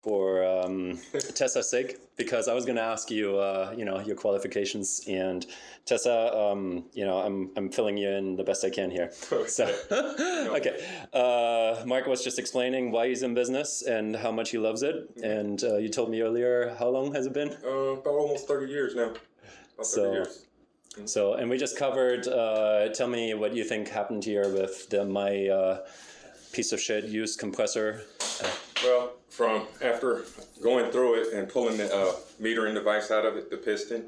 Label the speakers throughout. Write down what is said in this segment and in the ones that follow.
Speaker 1: for Tessa's sake, because I was going to ask you, your qualifications, and Tessa, I'm filling you in the best I can here.
Speaker 2: Okay.
Speaker 1: So, okay. Mark was just explaining why he's in business and how much he loves it, and you told me earlier, how long has it been?
Speaker 2: About almost 30 years now. About 30 years.
Speaker 1: So, and we just covered, tell me what you think happened here with my piece of shit used compressor.
Speaker 2: Well, from after going through it and pulling the metering device out of it, the piston,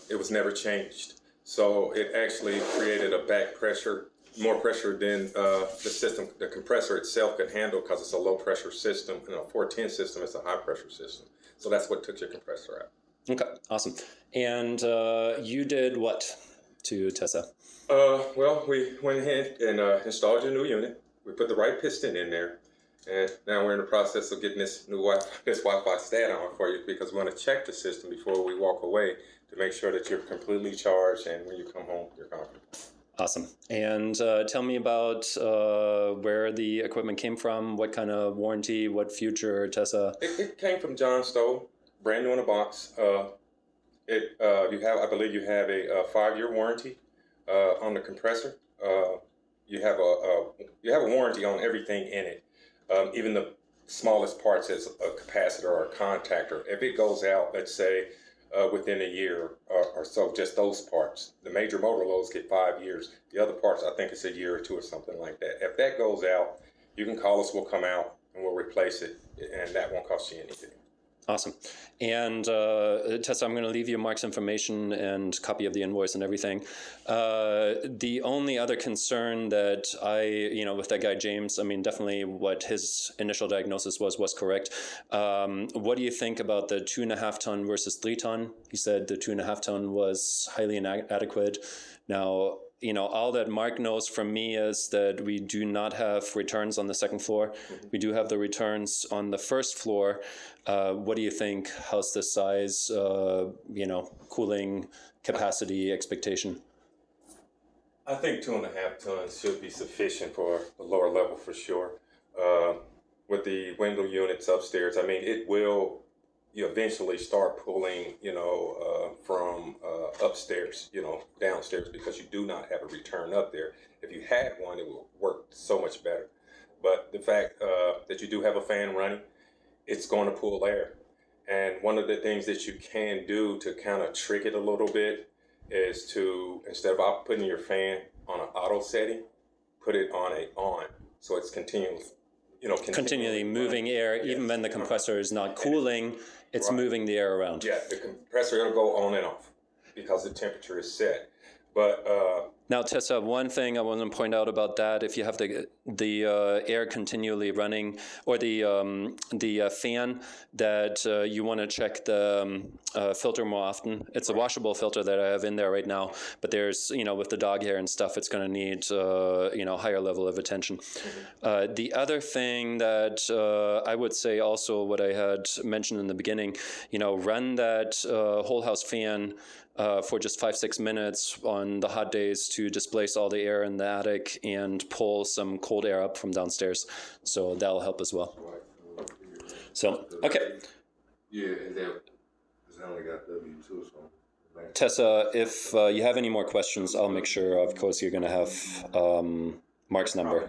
Speaker 2: it was never changed. So it actually created a back pressure, more pressure than the system, the compressor itself could handle, because it's a low pressure system. In a 410 system, it's a high pressure system. So that's what took your compressor out.
Speaker 1: Okay, awesome. And you did what to Tessa?
Speaker 2: Well, we went ahead and installed your new unit. We put the right piston in there. And now we're in the process of getting this new Wi-Fi stat on for you, because we want to check the system before we walk away to make sure that you're completely charged, and when you come home, you're comfortable.
Speaker 1: Awesome. And tell me about where the equipment came from, what kind of warranty, what future, Tessa?
Speaker 2: It came from John Stowe, brand new in a box. I believe you have a 5-year warranty on the compressor. You have a warranty on everything in it. Even the smallest parts as a capacitor or a contactor. If it goes out, let's say, within a year or so, just those parts. The major motor loads get 5 years. The other parts, I think it's a year or two or something like that. If that goes out, you can call us, we'll come out and we'll replace it, and that won't cost you anything.
Speaker 1: Awesome. And Tessa, I'm going to leave you Mark's information and copy of the invoice and everything. The only other concern that with that guy, James, I mean, definitely what his initial diagnosis was correct. What do you think about the 2.5 ton versus 3 ton? He said the 2.5 ton was highly inadequate. Now, all that Mark knows from me is that we do not have returns on the second floor. Mm-hmm. We do have the returns on the first floor. What do you think? How's the size, cooling capacity expectation?
Speaker 2: I think 2.5 tons should be sufficient for the lower level for sure. With the window units upstairs, I mean, it will eventually start pulling, from upstairs, downstairs, because you do not have a return up there. If you had one, it would work so much better. But the fact that you do have a fan running, it's going to pull air. And one of the things that you can do to kind of trick it a little bit is to, instead of putting your fan on an auto setting, put it on a on. So it's continually
Speaker 1: moving air, yes. Even when the compressor is not cooling, it's right. Moving the air around.
Speaker 2: Yeah, the compressor will go on and off because the temperature is set. But
Speaker 1: now, Tessa, one thing I want to point out about that: if you have the air continually running, or the fan, that you want to check the filter more often. It's a washable filter that I have in there right now, but there's with the dog hair and stuff, it's going to need higher level of attention. Mm-hmm. The other thing that I would say also, what I had mentioned in the beginning, run that whole house fan for just 5-6 minutes on the hot days to displace all the air in the attic and pull some cold air up from downstairs. So that'll help as well. So, okay.
Speaker 3: Yeah, and then I only got W2, so.
Speaker 1: Tessa, if you have any more questions, I'll make sure, of course, you're going to have Mark's number.